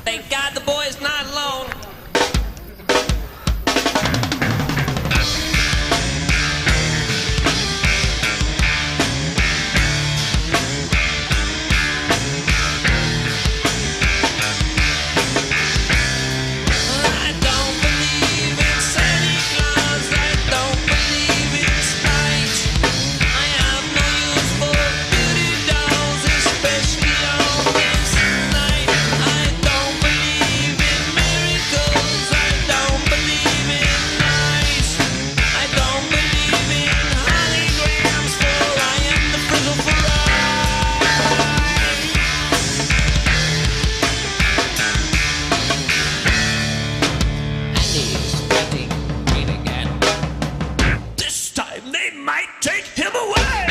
Thank God the boy's not alone. I don't believe in Santa Claus. I don't believe in spite. I have no use for beauty dolls, especially on this night. I don't believe in miracles. I don't believe in lies. I don't believe in holograms, for I am the frizzle for he's getting green again. This time they might take him away.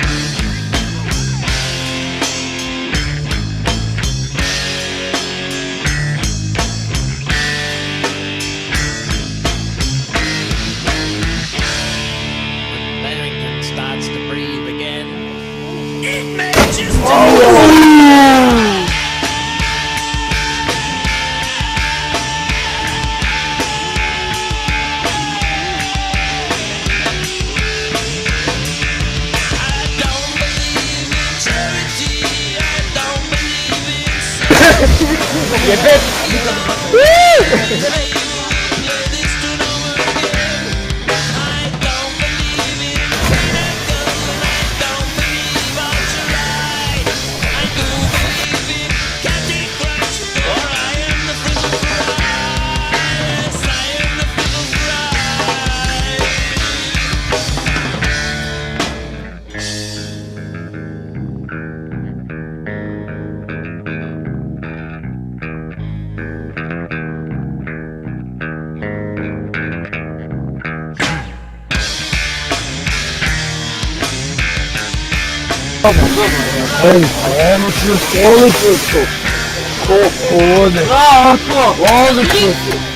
Larrington starts to breathe again. It may just I don't believe in charity. I don't believe in Get it? play this tune over again. I don't believe in miracles. I don't believe I'll try. I do believe in Candy Crush, for I am the frizzle fry. Yes, I am the frizzle fry. Olha, olha, olha, olha,